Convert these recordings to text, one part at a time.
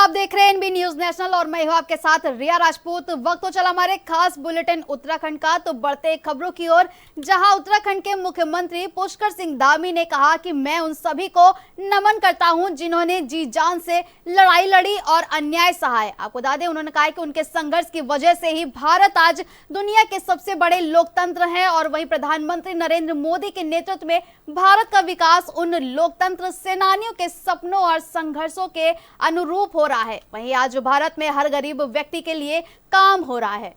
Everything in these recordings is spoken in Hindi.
आप देख रहे हैं एनबी न्यूज नेशनल और मैं हूं आपके साथ रिया राजपूत। वक्त तो चला हमारे खास बुलेटिन उत्तराखंड का, तो बढ़ते खबरों की ओर, जहां उत्तराखंड के मुख्यमंत्री पुष्कर सिंह धामी ने कहा कि मैं उन सभी को नमन करता हूं जिन्होंने जी जान से लड़ाई लड़ी और अन्याय सहा है। आपको बता दें, उन्होंने कहा कि उनके संघर्ष की वजह से ही भारत आज दुनिया के सबसे बड़े लोकतंत्र है और वहीं प्रधानमंत्री नरेंद्र मोदी के नेतृत्व में भारत का विकास उन लोकतंत्र सेनानियों के सपनों और संघर्षों के अनुरूप हो रहा है। वहीं आज भारत में हर गरीब व्यक्ति के लिए काम हो रहा है।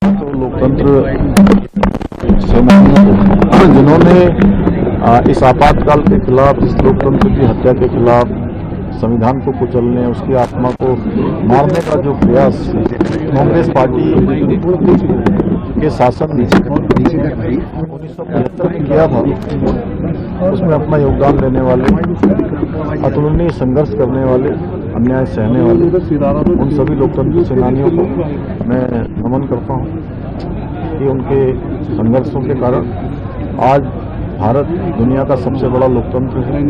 तो लोकतंत्र सेनानियों को जिन्होंने इस आपातकाल के खिलाफ, इस लोकतंत्र की हत्या के खिलाफ, संविधान को कुचलने, उसकी आत्मा को मारने का जो प्रयास कांग्रेस पार्टी के शासन ने 1975 में किया था, उसमें अपना योगदान देने वाले, अतुलनीय संघर्ष करने वाले, अन्याय सहने वाले उन सभी लोकतंत्र सेनानियों को मैं नमन करता हूं कि उनके संघर्षों के कारण आज भारत दुनिया का सबसे बड़ा लोकतंत्र है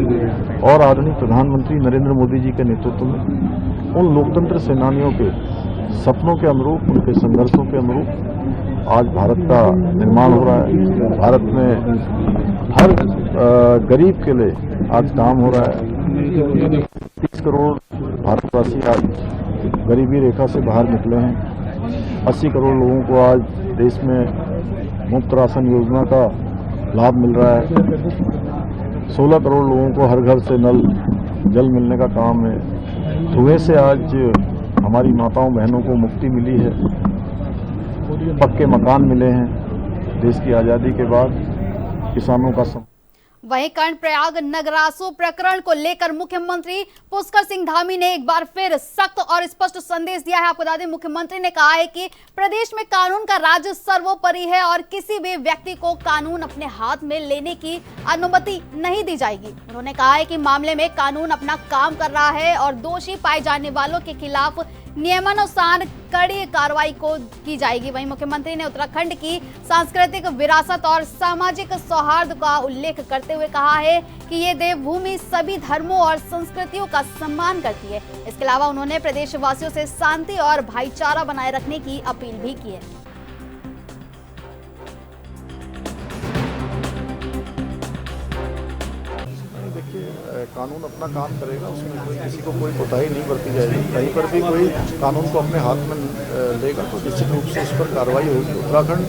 और आदरणीय प्रधानमंत्री नरेंद्र मोदी जी के नेतृत्व में उन लोकतंत्र सेनानियों के सपनों के अनुरूप, उनके संघर्षों के अनुरूप आज भारत का निर्माण हो रहा है। भारत में हर गरीब के लिए आज काम हो रहा है। 30 करोड़ भारतवासी आज गरीबी रेखा से बाहर निकले हैं। 80 करोड़ लोगों को आज देश में मुफ्त राशन योजना का लाभ मिल रहा है। 16 करोड़ लोगों को हर घर से नल जल मिलने का काम है। धुएं से आज हमारी माताओं बहनों को मुक्ति मिली है। पक्के मकान मिले हैं। देश की आज़ादी के बाद किसानों का वहीं कर्णप्रयाग नगरासो प्रकरण को लेकर मुख्यमंत्री पुष्कर सिंह धामी ने एक बार फिर सख्त और स्पष्ट संदेश दिया है। आपको बता दें, मुख्यमंत्री ने कहा है कि प्रदेश में कानून का राज सर्वोपरि है और किसी भी व्यक्ति को कानून अपने हाथ में लेने की अनुमति नहीं दी जाएगी। उन्होंने कहा है कि मामले में कानून अपना काम कर रहा है और दोषी पाए जाने वालों के खिलाफ नियमानुसार कड़ी कार्रवाई को की जाएगी। वहीं मुख्यमंत्री ने उत्तराखंड की सांस्कृतिक विरासत और सामाजिक सौहार्द का उल्लेख करते हुए कहा है कि ये देवभूमि सभी धर्मों और संस्कृतियों का सम्मान करती है। इसके अलावा उन्होंने प्रदेशवासियों से शांति और भाईचारा बनाए रखने की अपील भी की है। कानून अपना काम करेगा, उसमें कोई किसी को कोई कोताही नहीं बरती जाएगी। कहीं पर भी कोई कानून को अपने हाथ में लेगा तो निश्चित रूप से उस पर कार्रवाई होगी। उत्तराखंड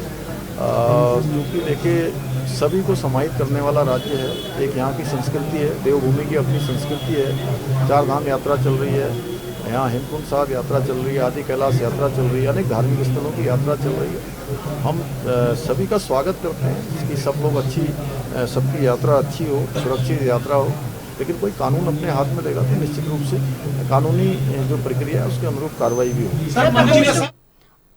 क्योंकि देखिए सभी को समाहित करने वाला राज्य है। एक यहाँ की संस्कृति है, देवभूमि की अपनी संस्कृति है। 4 धाम यात्रा चल रही है, यहाँ हेमकुंड साहिब यात्रा चल रही है, आदि कैलाश यात्रा चल रही है, अनेक धार्मिक स्थलों की यात्रा चल रही है। हम सभी का स्वागत करते हैं कि सब लोग सबकी यात्रा अच्छी हो, सुरक्षित यात्रा हो। लेकिन कोई कानून अपने हाथ में लेगा तो निश्चित रूप से कानूनी जो प्रक्रिया है उसके अनुरूप कार्रवाई भी होगी।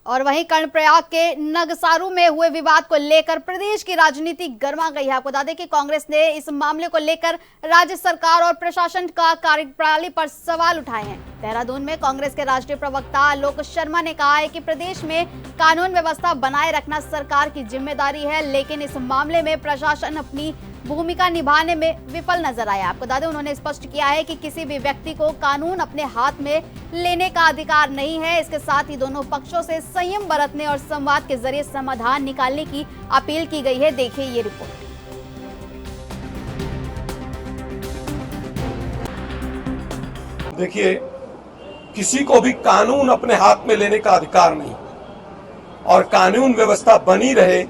और वहीं कर्णप्रयाग के नगसारू में हुए विवाद को लेकर प्रदेश की राजनीति गर्मा गई है। आपको बता दें कि कांग्रेस ने इस मामले को लेकर राज्य सरकार और प्रशासन का कार्यप्रणाली पर सवाल उठाए हैं। देहरादून में कांग्रेस के राष्ट्रीय प्रवक्ता आलोक शर्मा ने कहा है कि प्रदेश में कानून व्यवस्था बनाए रखना सरकार की जिम्मेदारी है, लेकिन इस मामले में प्रशासन अपनी भूमिका निभाने में विफल नजर आया। आपको बता दें, उन्होंने स्पष्ट किया है कि किसी भी व्यक्ति को कानून अपने हाथ में लेने का अधिकार नहीं है। इसके साथ ही दोनों पक्षों से संयम बरतने और संवाद के जरिए समाधान निकालने की अपील की गई है। देखिए ये रिपोर्ट। देखिए, किसी को भी कानून अपने हाथ में लेने का अधिकार नहीं और कानून व्यवस्था बनी रहे,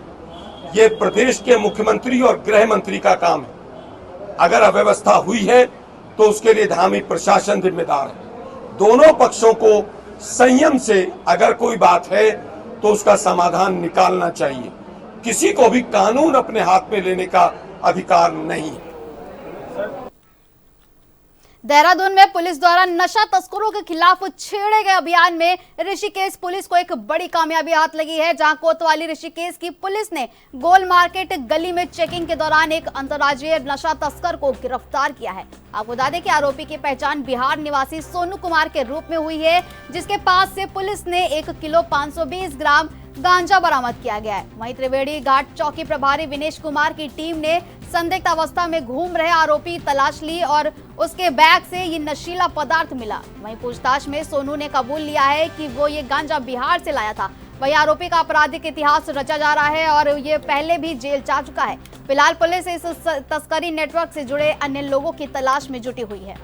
ये प्रदेश के मुख्यमंत्री और गृह मंत्री का काम है। अगर अव्यवस्था हुई है तो उसके लिए धामी प्रशासन जिम्मेदार है। दोनों पक्षों को संयम से अगर कोई बात है तो उसका समाधान निकालना चाहिए। किसी को भी कानून अपने हाथ में लेने का अधिकार नहीं है। देहरादून में पुलिस द्वारा नशा तस्करों के खिलाफ छेड़े गए अभियान में ऋषिकेश पुलिस को एक बड़ी कामयाबी हाथ लगी है, जहां कोतवाली ऋषिकेश की पुलिस ने गोल मार्केट गली में चेकिंग के दौरान एक अंतर्राज्यीय नशा तस्कर को गिरफ्तार किया है। आपको बता दें कि आरोपी की पहचान बिहार निवासी सोनू कुमार के रूप में हुई है, जिसके पास से पुलिस ने 1 किलो 520 ग्राम गांजा बरामद किया गया है। वहीं त्रिवेणी घाट चौकी प्रभारी विनेश कुमार की टीम ने संदिग्ध अवस्था में घूम रहे आरोपी तलाश ली और उसके बैग से ये नशीला पदार्थ मिला। वहीं पूछताछ में सोनू ने कबूल लिया है कि वो ये गांजा बिहार से लाया था। वहीं आरोपी का आपराधिक इतिहास रचा जा रहा है और ये पहले भी जेल जा चुका है। फिलहाल पुलिस इस तस्करी नेटवर्क से जुड़े अन्य लोगों की तलाश में जुटी हुई है।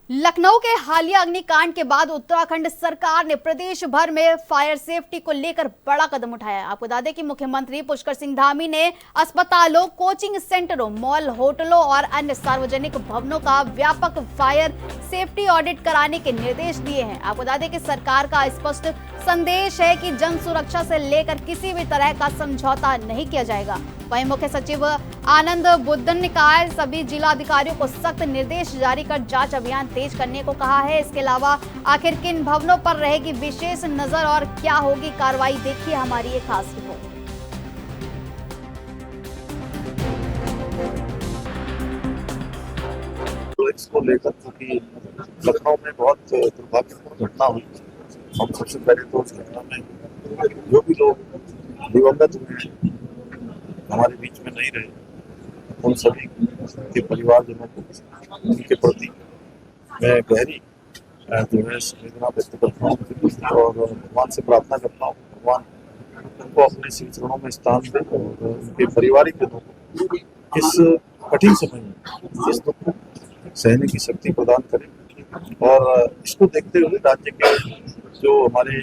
लखनऊ के हालिया अग्निकांड के बाद उत्तराखंड सरकार ने प्रदेश भर में फायर सेफ्टी को लेकर बड़ा कदम उठाया। आपको बता दें कि मुख्यमंत्री पुष्कर सिंह धामी ने अस्पतालों, कोचिंग सेंटरों, मॉल, होटलों और अन्य सार्वजनिक भवनों का व्यापक फायर सेफ्टी ऑडिट कराने के निर्देश दिए हैं। आपको बता दें कि सरकार का स्पष्ट संदेश है कि जन सुरक्षा से लेकर किसी भी तरह का समझौता नहीं किया जाएगा। वहीं मुख्य सचिव आनंद बुद्धन ने कहा है सभी जिला अधिकारियों को सख्त निर्देश जारी कर जांच अभियान तेज करने को कहा है। इसके अलावा आखिर किन भवनों पर रहेगी विशेष नजर और क्या होगी कार्रवाई, देखिए हमारी एक खास रिपोर्ट। इसको लेकर क्योंकि लखनऊ में बहुत दुर्भाग्यपूर्ण घटना हुई। हम सबसे पहले तो उस घटना में जो भी लोग दिवंगत हुए हमारे बीच में नहीं रहे, उन सभी के परिवारजनों को उनके प्रति मैं गहरी जो है संवेदना व्यक्त करता हूँ और भगवान से प्रार्थना करता हूँ भगवान उनको अपने श्री चरणों में स्थान दे और उनके पारिवारिक जनों को इस कठिन समय में इस दुख को सहने की शक्ति प्रदान करें। और इसको देखते हुए राज्य के जो हमारे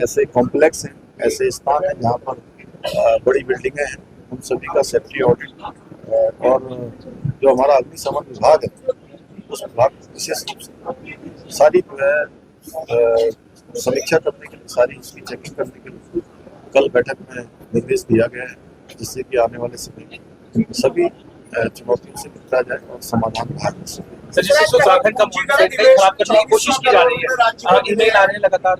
ऐसे कॉम्प्लेक्स हैं, ऐसे स्थान हैं जहाँ पर बड़ी बिल्डिंगें हैं, उन सभी का सेफ्टी ऑडिट और जो हमारा अग्निशमन विभाग है उस विभाग को विशेष रूप से सारी जो है समीक्षा करने के लिए, सारी उसकी चेकिंग करने के लिए कल बैठक में निर्देश दिया गया है, जिससे कि आने वाले समय में सभी चुनौतियों से निपटा जाए और समाधान बाहर हो सके। उत्तराखंड का खराब करने की कोशिश की जा रही है, ईमेल आ रहे हैं लगातार।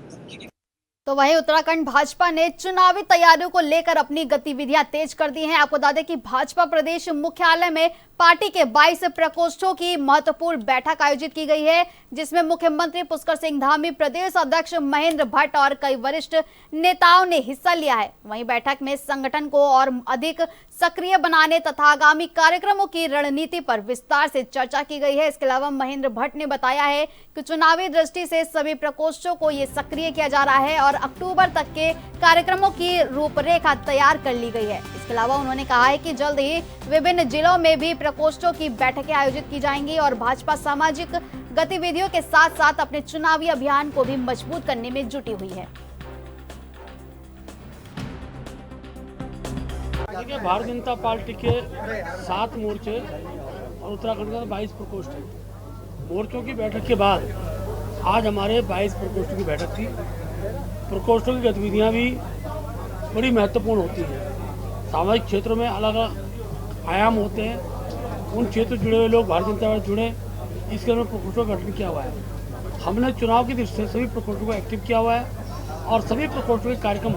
तो वहीं उत्तराखंड भाजपा ने चुनावी तैयारियों को लेकर अपनी गतिविधियां तेज कर दी हैं। आपको बता दें कि भाजपा प्रदेश मुख्यालय में पार्टी के 22 प्रकोष्ठों की महत्वपूर्ण बैठक आयोजित की गई है, जिसमें मुख्यमंत्री पुष्कर सिंह धामी, प्रदेश अध्यक्ष महेंद्र भट्ट और कई वरिष्ठ नेताओं ने हिस्सा लिया है। वहीं बैठक में संगठन को और अधिक सक्रिय बनाने तथा आगामी कार्यक्रमों की रणनीति पर विस्तार से चर्चा की गई है। इसके अलावा महेंद्र भट्ट ने बताया है कि चुनावी दृष्टि से सभी प्रकोष्ठों को ये सक्रिय किया जा रहा है और अक्टूबर तक के कार्यक्रमों की रूपरेखा तैयार कर ली गई है। इसके अलावा उन्होंने कहा है कि जल्द ही विभिन्न जिलों में भी प्रकोष्ठों की बैठकें आयोजित की जाएंगी और भाजपा सामाजिक गतिविधियों के साथ साथ अपने चुनावी अभियान को भी मजबूत करने में जुटी हुई है। देखिए, भारतीय जनता पार्टी के 7 मोर्चे और उत्तराखंड का 22 प्रकोष्ठ है। मोर्चों की बैठक के बाद आज हमारे 22 प्रकोष्ठों की बैठक थी। प्रकोष्ठों की गतिविधियां भी बड़ी महत्वपूर्ण होती हैं। सामाजिक क्षेत्रों में अलग अलग आयाम होते हैं, उन क्षेत्र जुड़े हुए लोग भारतीय जनता पार्टी जुड़े, इसके लिए प्रकोष्ठों का गठन किया हुआ है। हमने चुनाव की दृष्टि से सभी प्रकोष्ठों को एक्टिव किया हुआ है और सभी प्रकोष्ठों के कार्यक्रम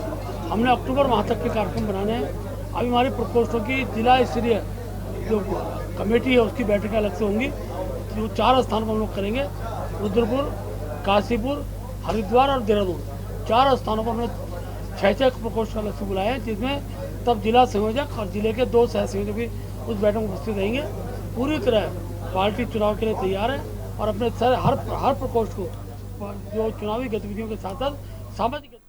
हमने अक्टूबर माह तक के कार्यक्रम बनाने हैं। अभी हमारे प्रकोष्ठों की जिला स्तरीय जो कमेटी है उसकी बैठकें अलग से होंगी। जो 4 स्थानों पर हम लोग करेंगे, रुद्रपुर, काशीपुर, हरिद्वार और देहरादून, 4 स्थानों पर हमने 6 प्रकोष्ठ अलग से बुलाए हैं, जिसमें तब जिला संयोजक और जिले के 2 सह संयोजक भी उस बैठक में उपस्थित रहेंगे। पूरी तरह पार्टी चुनाव के लिए तैयार है और अपने हर प्रकोष्ठ को जो चुनावी गतिविधियों के साथ साथ सामाजिक।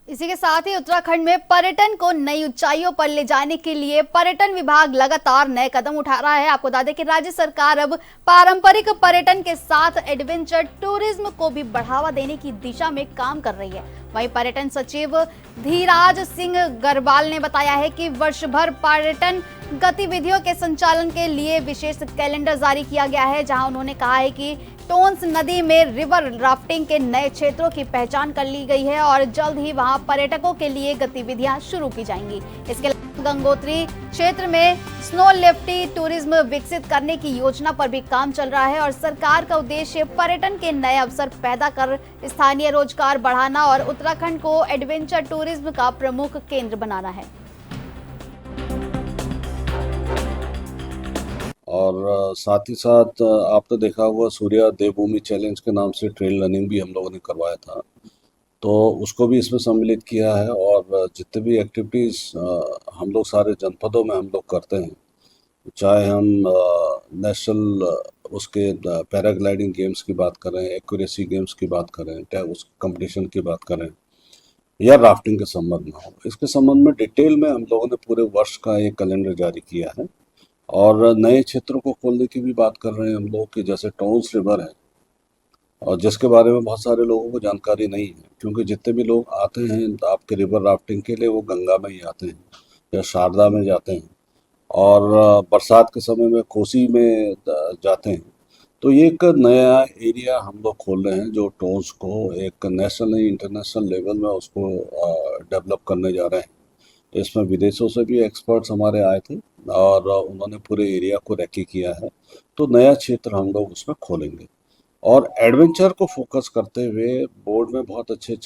इसी के साथ ही उत्तराखंड में पर्यटन को नई ऊंचाइयों पर ले जाने के लिए पर्यटन विभाग लगातार नए कदम उठा रहा है। आपको बता दें कि राज्य सरकार अब पारंपरिक पर्यटन के साथ एडवेंचर टूरिज्म को भी बढ़ावा देने की दिशा में काम कर रही है। वहीं पर्यटन सचिव धीराज सिंह गरवाल ने बताया है कि वर्ष भर पर्यटन गतिविधियों के संचालन के लिए विशेष कैलेंडर जारी किया गया है, जहां उन्होंने कहा है कि टोंस नदी में रिवर राफ्टिंग के नए क्षेत्रों की पहचान कर ली गई है और जल्द ही वहां पर्यटकों के लिए गतिविधियां शुरू की जाएंगी। इसके अलावा गंगोत्री क्षेत्र में स्नो लिफ्टिंग टूरिज्म विकसित करने की योजना पर भी काम चल रहा है और सरकार का उद्देश्य पर्यटन के नए अवसर पैदा कर स्थानीय रोजगार बढ़ाना और उत्तराखंड को एडवेंचर टूरिज्म का प्रमुख केंद्र बनाना है। और और साथ ही साथ आपने देखा होगा सूर्या देवभूमि चैलेंज के नाम से ट्रेल रनिंग भी हम लोगों ने करवाया था, तो उसको भी इसमें सम्मिलित किया है। और जितने भी एक्टिविटीज़ हम लोग सारे जनपदों में हम लोग करते हैं, चाहे हम नेशनल उसके पैराग्लाइडिंग गेम्स की बात करें, एक्यूरेसी गेम्स की बात करें, चाहे उस कंपटीशन की बात करें या राफ्टिंग के संबंध में हो, इसके संबंध में डिटेल में हम लोगों ने पूरे वर्ष का एक कैलेंडर जारी किया है। और नए क्षेत्रों को खोलने की भी बात कर रहे हैं हम लोग, कि जैसे टोन्स रिवर है, और जिसके बारे में बहुत सारे लोगों को जानकारी नहीं है, क्योंकि जितने भी लोग आते हैं आपके रिवर राफ्टिंग के लिए वो गंगा में ही आते हैं या शारदा में जाते हैं, और बरसात के समय में कोसी में जाते हैं। तो ये एक नया एरिया हम लोग खोल रहे हैं, जो टोन्स को एक नेशनल इंटरनेशनल लेवल में उसको डेवलप करने जा रहे हैं। तो इसमें विदेशों से भी एक्सपर्ट्स हमारे आए थे और उन्होंने पूरे एरिया को रेकी किया है। तो नया क्षेत्र हम लोग उसमें खोलेंगे, और एडवेंचर को फोकस करते हुए बोर्ड में बहुत अच्छे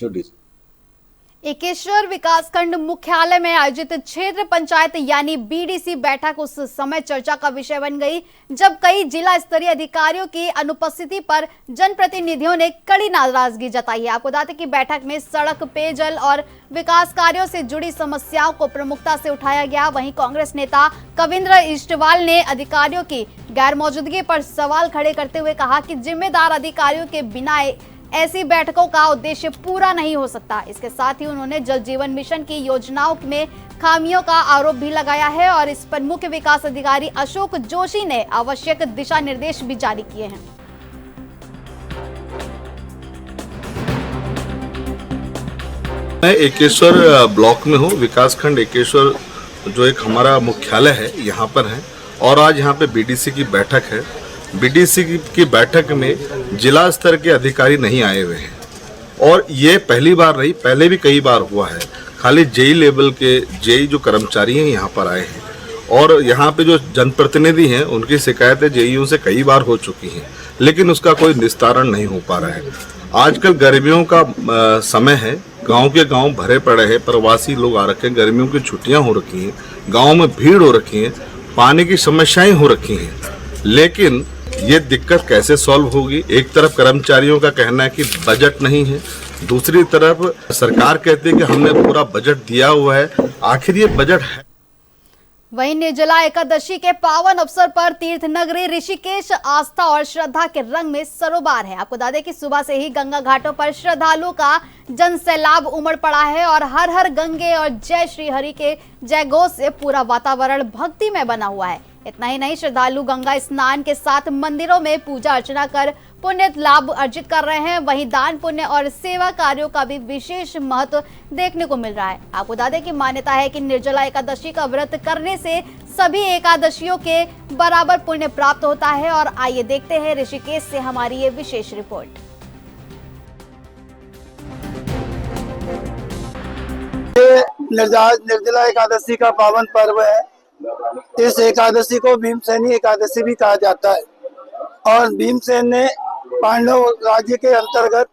एकेश्वर विकासखंड मुख्यालय में आयोजित क्षेत्र पंचायत यानी बीडीसी बैठक उस समय चर्चा का विषय बन गई जब कई जिला स्तरीय अधिकारियों की अनुपस्थिति पर जनप्रतिनिधियों ने कड़ी नाराजगी जताई है। आपको बता दें कि बैठक में सड़क, पेयजल और विकास कार्यों से जुड़ी समस्याओं को प्रमुखता से उठाया गया। वहीं कांग्रेस नेता कविंद्र इष्टवाल ने अधिकारियों की गैर मौजूदगी पर सवाल खड़े करते हुए कहा कि जिम्मेदार अधिकारियों के बिना ऐसी बैठकों का उद्देश्य पूरा नहीं हो सकता। इसके साथ ही उन्होंने जल जीवन मिशन की योजनाओं में खामियों का आरोप भी लगाया है और इस पर मुख्य विकास अधिकारी अशोक जोशी ने आवश्यक दिशा निर्देश भी जारी किए हैं। मैं एकेश्वर ब्लॉक में हूँ, विकासखंड एकेश्वर जो एक हमारा मुख्यालय है यहाँ पर है, और आज यहाँ पे बीडीसी की बैठक है। बीडीसी की बैठक में जिला स्तर के अधिकारी नहीं आए हुए हैं, और ये पहली बार नहीं, पहले भी कई बार हुआ है। खाली जेई लेवल के जेई जो कर्मचारी हैं यहाँ पर आए हैं, और यहाँ पे जो जनप्रतिनिधि हैं उनकी शिकायतें जेईओ से कई बार हो चुकी हैं, लेकिन उसका कोई निस्तारण नहीं हो पा रहा है। आजकल गर्मियों का समय है, गांव के गांव भरे पड़े हैं, प्रवासी लोग आ रखे हैं, गर्मियों की छुट्टियां हो रखी हैं, गांव में भीड़ हो रखी है, पानी की समस्याएं हो रखी हैं, लेकिन ये दिक्कत कैसे सॉल्व होगी? एक तरफ कर्मचारियों का कहना है कि बजट नहीं है, दूसरी तरफ सरकार कहती है कि हमने पूरा बजट दिया हुआ है। आखिर ये बजट है? वहीं निर्जला एकादशी के पावन अवसर पर तीर्थ नगरी ऋषिकेश आस्था और श्रद्धा के रंग में सरोबार है। आपको बता दें कि सुबह से ही गंगा घाटों पर श्रद्धालुओं का जन सैलाब उमड़ पड़ा है और हर हर गंगे और जय श्री हरि के जयघोष से पूरा वातावरण भक्तिमय बना हुआ है। इतना ही नहीं, श्रद्धालु गंगा स्नान के साथ मंदिरों में पूजा अर्चना कर पुण्य लाभ अर्जित कर रहे हैं। वहीं दान पुण्य और सेवा कार्यों का भी विशेष महत्व देखने को मिल रहा है। आपको बता दें कि मान्यता है कि निर्जला एकादशी का व्रत करने से सभी एकादशियों के बराबर पुण्य प्राप्त होता है। और आइए देखते हैं ऋषिकेश से हमारी ये विशेष रिपोर्ट। निर्जला एकादशी का पावन पर्व है। इस एकादशी को भीमसेनी एकादशी भी कहा जाता है, और भीमसेन ने पांडव राज्य के अंतर्गत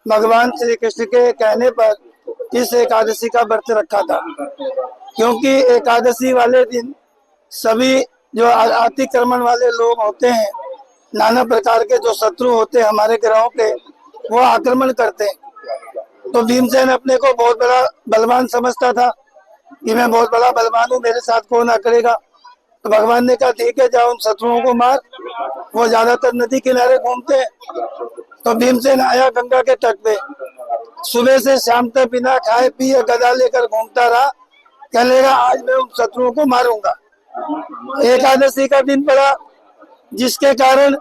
भगवान श्री कृष्ण के कहने पर इस एकादशी का व्रत रखा था, क्योंकि एकादशी वाले दिन सभी जो अतिक्रमण वाले लोग होते हैं, नाना प्रकार के जो शत्रु होते हैं हमारे ग्रहों के, वो आक्रमण करते हैं। तो भीमसेन अपने को बहुत बड़ा बलवान समझता था कि मैं बहुत बड़ा बलवान हूँ, मेरे साथ कौन करेगा। तो भगवान ने कहा ठीक है, जाओ उन शत्रुओं को मार। वो ज्यादातर नदी किनारे घूमते हैं। तो भीमसेन आया गंगा के तट पे, सुबह से शाम तक बिना खाए पिए गदा लेकर घूमता रहा। कहने लगा आज मैं उन शत्रुओं को मारूंगा। एकादशी का दिन पड़ा, जिसके कारण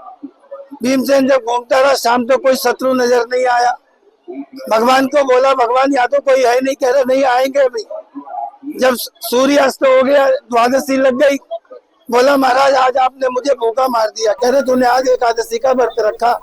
भीमसेन जब घूमता रहा, शाम तक कोई शत्रु नजर नहीं आया। भगवान को बोला, भगवान यहाँ तो कोई है नहीं। कह रहे नहीं आएंगे अभी। जब सूर्यास्त हो गया, द्वादशी लग गई, बोला महाराज आज आपने मुझे भूखा मार दिया। कह रहे तूने आज एकादशी का व्रत रखा।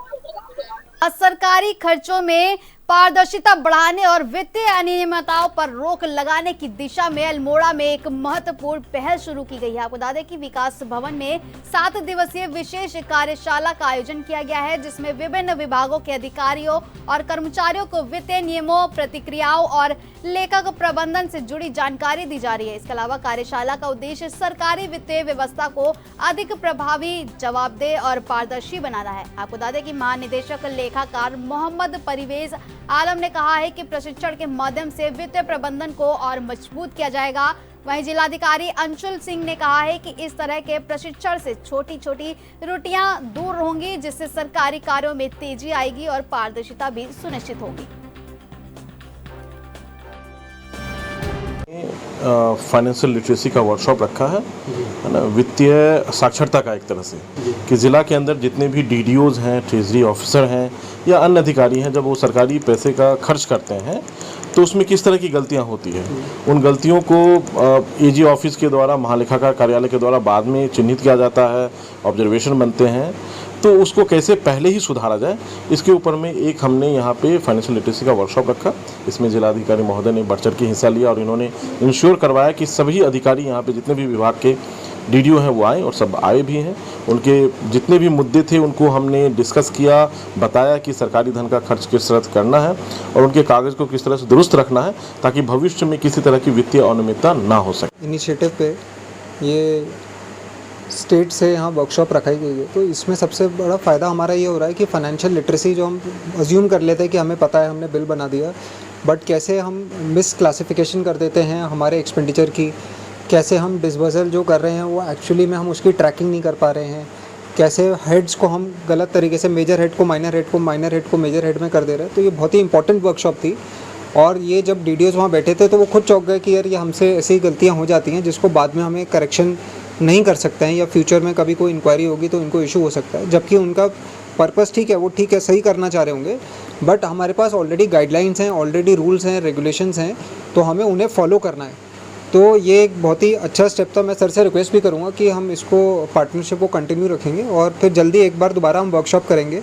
सरकारी खर्चों में पारदर्शिता बढ़ाने और वित्तीय अनियमितताओं पर रोक लगाने की दिशा में अल्मोड़ा में एक महत्वपूर्ण पहल शुरू की गई है। आपको बता दें कि विकास भवन में 7 दिवसीय विशेष कार्यशाला का आयोजन किया गया है, जिसमें विभिन्न विभागों के अधिकारियों और कर्मचारियों को वित्तीय नियमों, प्रतिक्रियाओं और लेखक प्रबंधन से जुड़ी जानकारी दी जा रही है। इसके अलावा कार्यशाला का उद्देश्य सरकारी वित्तीय व्यवस्था को अधिक प्रभावी, जवाबदेह और पारदर्शी बनाना है। आपको बता दें कि महानिदेशक लेखाकार मोहम्मद परवेज आलम ने कहा है कि प्रशिक्षण के माध्यम से वित्तीय प्रबंधन को और मजबूत किया जाएगा। वहीं जिलाधिकारी अंशुल सिंह ने कहा है कि इस तरह के प्रशिक्षण से छोटी छोटी त्रुटियां दूर होंगी, जिससे सरकारी कार्यों में तेजी आएगी और पारदर्शिता भी सुनिश्चित होगी। फाइनेंशियल लिटरेसी का वर्कशॉप रखा है ना, वित्तीय साक्षरता का एक तरह से, कि ज़िला के अंदर जितने भी डीडीओज हैं, ट्रेजरी ऑफिसर हैं या अन्य अधिकारी हैं, जब वो सरकारी पैसे का खर्च करते हैं तो उसमें किस तरह की गलतियां होती है, उन गलतियों को एजी ऑफिस के द्वारा, महालेखाकार कार्यालय के द्वारा बाद में चिन्हित किया जाता है, ऑब्जर्वेशन बनते हैं, तो उसको कैसे पहले ही सुधारा जाए, इसके ऊपर में एक हमने यहाँ पे फाइनेंशियल लिटरेसी का वर्कशॉप रखा। इसमें जिलाधिकारी महोदय ने बढ़ चढ़ के हिस्सा लिया और इन्होंने इंश्योर करवाया कि सभी अधिकारी यहाँ पे जितने भी विभाग के डीडीओ हैं वो आए, और सब आए भी हैं। उनके जितने भी मुद्दे थे उनको हमने डिस्कस किया, बताया कि सरकारी धन का खर्च किस तरह से करना है और उनके कागज़ को किस तरह से दुरुस्त रखना है, ताकि भविष्य में किसी तरह की वित्तीय अनियमितता ना हो सके। इनिशिएटिव पे ये स्टेट से यहाँ वर्कशॉप रखाई गई है, तो इसमें सबसे बड़ा फ़ायदा हमारा ये हो रहा है कि फाइनेंशियल लिटरेसी जो हम अज्यूम कर लेते हैं कि हमें पता है, हमने बिल बना दिया, बट कैसे हम मिस क्लासिफिकेशन कर देते हैं हमारे एक्सपेंडिचर की, कैसे हम डिस्बर्सल जो कर रहे हैं वो एक्चुअली में हम उसकी ट्रैकिंग नहीं कर पा रहे हैं, कैसे हेड्स को हम गलत तरीके से मेजर हेड को माइनर हेड को, माइनर हेड को मेजर हेड में कर दे रहे हैं। तो ये बहुत ही इंपॉर्टेंट वर्कशॉप थी, और ये जब डीडीओज वहाँ बैठे थे तो वो खुद चौंक गए कि यार ये हमसे ऐसी गलतियाँ हो जाती हैं जिसको बाद में हमें करेक्शन नहीं कर सकते हैं, या फ्यूचर में कभी कोई इंक्वायरी होगी तो इनको इशू हो सकता है। जबकि उनका पर्पस ठीक है, वो ठीक है, सही करना चाह रहे होंगे, बट हमारे पास ऑलरेडी गाइडलाइंस हैं, ऑलरेडी रूल्स हैं, रेगुलेशंस हैं, तो हमें उन्हें फॉलो करना है। तो ये एक बहुत ही अच्छा स्टेप था। मैं सर से रिक्वेस्ट भी करूँगा कि हम इसको पार्टनरशिप को कंटिन्यू रखेंगे और फिर जल्दी एक बार दोबारा हम वर्कशॉप करेंगे,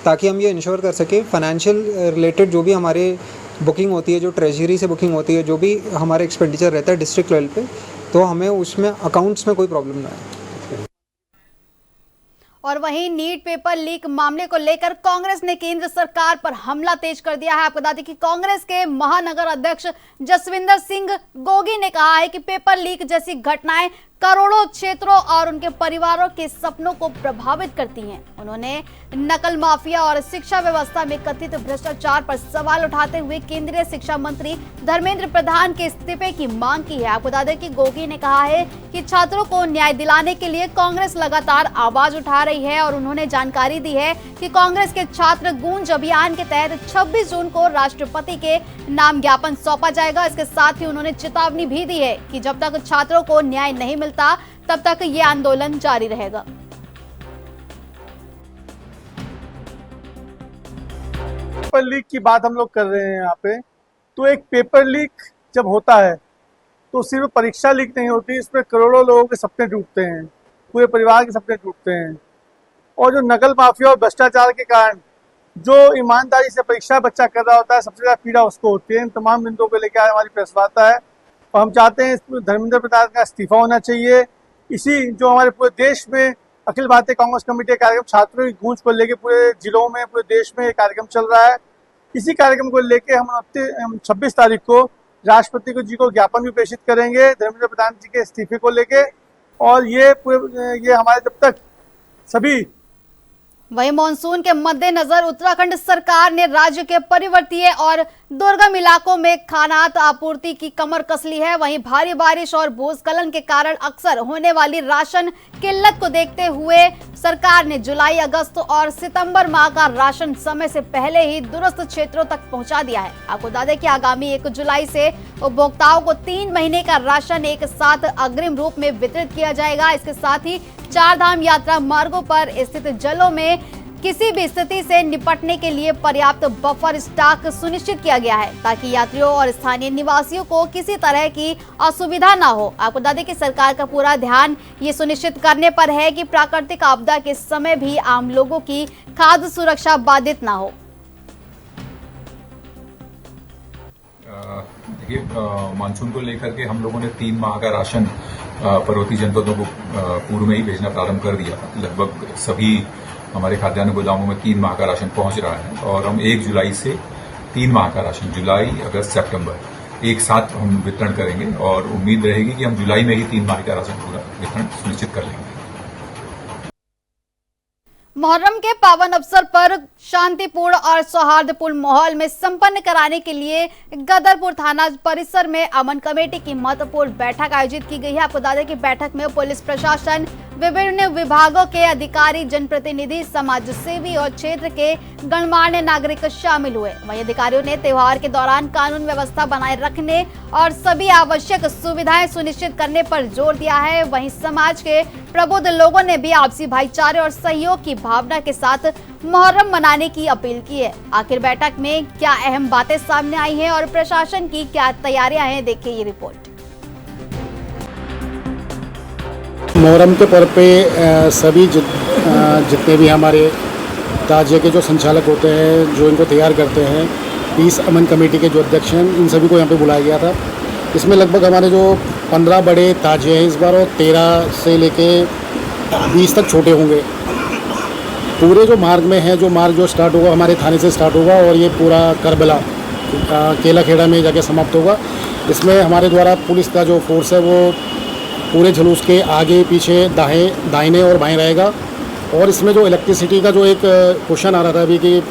ताकि हम ये इंश्योर कर सकें फाइनेंशियल रिलेटेड जो भी हमारे बुकिंग होती है, जो ट्रेजरी से बुकिंग होती है, जो भी हमारे एक्सपेंडिचर रहता है डिस्ट्रिक्ट लेवल पे, तो हमें उसमें अकाउंट्स में कोई प्रॉब्लम ना आए। और वहीं नीट पेपर लीक मामले को लेकर कांग्रेस ने केंद्र सरकार पर हमला तेज कर दिया है। आपको बता दें कि कांग्रेस के महानगर अध्यक्ष जसविंदर सिंह गोगी ने कहा है कि पेपर लीक जैसी घटनाएं करोड़ों क्षेत्रों और उनके परिवारों के सपनों को प्रभावित करती हैं। उन्होंने नकल माफिया और शिक्षा व्यवस्था में कथित भ्रष्टाचार पर सवाल उठाते हुए केंद्रीय शिक्षा मंत्री धर्मेंद्र प्रधान के इस्तीफे की मांग की है। आपको बता दें कि गोगी ने कहा है कि छात्रों को न्याय दिलाने के लिए कांग्रेस लगातार आवाज उठा रही है, और उन्होंने जानकारी दी है कि कांग्रेस के छात्र गूंज अभियान के तहत 26 जून को राष्ट्रपति के नाम ज्ञापन सौंपा जाएगा। इसके साथ ही उन्होंने चेतावनी भी दी है कि जब तक छात्रों को न्याय नहीं मिलता तब तक ये आंदोलन जारी रहेगा। पेपर लीक की बात हम लोग कर रहे हैं यहाँ पे, तो एक पेपर लीक जब होता है तो सिर्फ परीक्षा लीक नहीं होती, इसमें करोड़ों लोगों के सपने टूटते हैं, पूरे परिवार के सपने टूटते हैं। और जो नकल माफिया और भ्रष्टाचार के कारण जो ईमानदारी से परीक्षा बच्चा कर रहा होता है, सबसे ज्यादा पीड़ा उसको होती है। इन तमाम बिंदुओं को लेकर हमारी प्रेस वार्ता है, और हम चाहते हैं धर्मेंद्र प्रधान का इस्तीफा होना चाहिए। इसी जो हमारे पूरे देश में अखिल भारतीय कांग्रेस कमेटी का कार्यक्रम छात्रों की गूंज को लेकर पूरे जिलों में, पूरे देश में कार्यक्रम चल रहा है। इसी कार्यक्रम को लेकर हम 26 तारीख को राष्ट्रपति जी को ज्ञापन भी प्रेषित करेंगे धर्मेंद्र प्रधान जी के इस्तीफे को लेके। और ये हमारे जब तक सभी वहीं मॉनसून के मद्देनजर उत्तराखंड सरकार ने राज्य के पर्वतीय और दुर्गम इलाकों में खानात आपूर्ति की कमर कस ली है। वहीं भारी बारिश और भूस्खलन के कारण अक्सर होने वाली राशन किल्लत को देखते हुए सरकार ने जुलाई, अगस्त और सितंबर माह का राशन समय से पहले ही दूरस्थ क्षेत्रों तक पहुंचा दिया है। आपको बता दें कि आगामी 1 जुलाई से उपभोक्ताओं को 3 महीने का राशन एक साथ अग्रिम रूप में वितरित किया जाएगा। इसके साथ ही 4 धाम यात्रा मार्गों पर स्थित जलों में किसी भी स्थिति से निपटने के लिए पर्याप्त बफर स्टॉक सुनिश्चित किया गया है, ताकि यात्रियों और स्थानीय निवासियों को किसी तरह की असुविधा ना हो। आपको बता दें कि सरकार का पूरा ध्यान ये सुनिश्चित करने पर है कि प्राकृतिक आपदा के समय भी आम लोगों की खाद्य सुरक्षा बाधित ना हो। देखिए, मानसून को लेकर के हम लोगों ने 3 माह का राशन पर्वतीय जनपदों को पूर्व में ही भेजना प्रारंभ कर दिया। लगभग सभी हमारे खाद्यान्न गोदामों में 3 माह का राशन पहुंच रहा है और हम 1 जुलाई से 3 माह का राशन, जुलाई, अगस्त, सितंबर एक साथ हम वितरण करेंगे और उम्मीद रहेगी कि हम जुलाई में ही 3 माह का राशन पूरा वितरण सुनिश्चित कर लेंगे। मुहर्रम के पावन अवसर पर शांतिपूर्ण और सौहार्दपूर्ण माहौल में संपन्न कराने के लिए गदरपुर थाना परिसर में अमन कमेटी की महत्वपूर्ण बैठक आयोजित की गई है। आपको बता दें कि बैठक में पुलिस प्रशासन, विभिन्न विभागों के अधिकारी, जनप्रतिनिधि, समाज सेवी और क्षेत्र के गणमान्य नागरिक शामिल हुए। वहीं अधिकारियों ने त्योहार के दौरान कानून व्यवस्था बनाए रखने और सभी आवश्यक सुविधाएं सुनिश्चित करने पर जोर दिया है। वहीं समाज के प्रबुद्ध लोगों ने भी आपसी भाईचारे और सहयोग की भावना के साथ मुहर्रम मनाने की अपील की है। आखिर बैठक में क्या अहम बातें सामने आई हैं और प्रशासन की क्या तैयारियां हैं, देखिए ये रिपोर्ट। मुहर्रम के पर्व पे सभी जितने भी हमारे ताजिए के जो संचालक होते हैं, जो इनको तैयार करते हैं, पीस अमन कमेटी के जो अध्यक्ष हैं, इन सभी को यहाँ पे बुलाया गया था। इसमें लगभग हमारे जो 15 बड़े ताजिए हैं इस बार और 13 से लेके 20 तक छोटे होंगे। पूरे जो मार्ग में है, जो मार्ग जो स्टार्ट होगा हमारे थाने से स्टार्ट होगा और ये पूरा करबला केला खेड़ा में जाके समाप्त होगा। इसमें हमारे द्वारा पुलिस का जो फोर्स है वो पूरे जुलूस के आगे पीछे दाहिने और बाएं रहेगा। और इसमें जो इलेक्ट्रिसिटी का जो एक क्वेश्चन आ रहा था अभी कि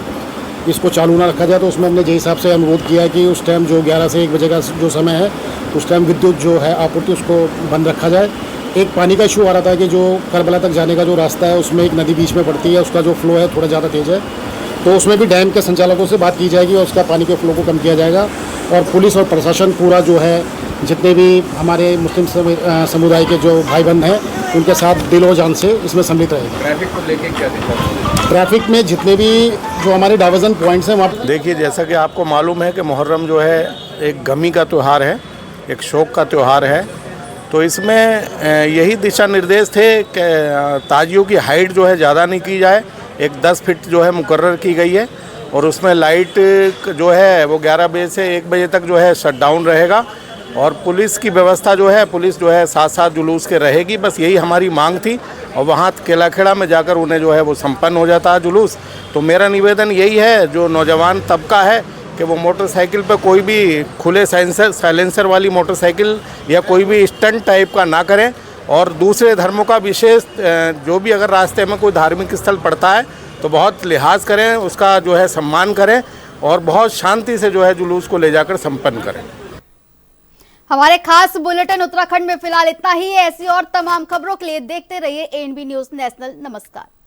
इसको चालू ना रखा जाए, तो उसमें हमने जे हिसाब से अनुरोध किया कि उस टाइम जो 11 से 1 बजे का जो समय है उस टाइम विद्युत जो है आपूर्ति उसको बंद रखा जाए। एक पानी का इशू आ रहा था कि जो करबला तक जाने का जो रास्ता है उसमें एक नदी बीच में पड़ती है, उसका जो फ्लो है थोड़ा ज़्यादा तेज़ है, तो उसमें भी डैम के संचालकों से बात की जाएगी और उसका पानी के फ्लो को कम किया जाएगा। और पुलिस और प्रशासन पूरा जो है, जितने भी हमारे मुस्लिम समुदाय के जो भाई बंद हैं उनके साथ दिल और जान से इसमें सम्मिलित रहेगा। ट्रैफिक को लेकर क्या दिक्कत? ट्रैफिक में जितने भी जो हमारे डाइवर्जन पॉइंट्स हैं वहाँ देखिए, जैसा कि आपको मालूम है कि मुहर्रम जो है एक गमी का त्यौहार है, एक शौक़ का त्यौहार है। तो इसमें यही दिशा निर्देश थे कि ताजियों की हाइट जो है ज़्यादा नहीं की जाए, एक 10 फीट जो है मुकर्रर की गई है और उसमें लाइट जो है वो 11 बजे से 1 बजे तक जो है शट डाउन रहेगा और पुलिस की व्यवस्था जो है, पुलिस जो है साथ साथ जुलूस के रहेगी। बस यही हमारी मांग थी और वहाँ केला खेड़ा में जाकर उन्हें जो है वो संपन्न हो जाता है जुलूस। तो मेरा निवेदन यही है, जो नौजवान तबका है, कि वो मोटरसाइकिल पर कोई भी खुले साइलेंसर वाली मोटरसाइकिल या कोई भी स्टंट टाइप का ना करें और दूसरे धर्मों का विशेष जो भी अगर रास्ते में कोई धार्मिक स्थल पड़ता है तो बहुत लिहाज करें, उसका जो है सम्मान करें और बहुत शांति से जो है जुलूस को ले जाकर संपन्न करें। हमारे खास बुलेटिन उत्तराखंड में फिलहाल इतना ही है। ऐसी और तमाम खबरों के लिए देखते रहिए एएनबी न्यूज़ नेशनल। नमस्कार।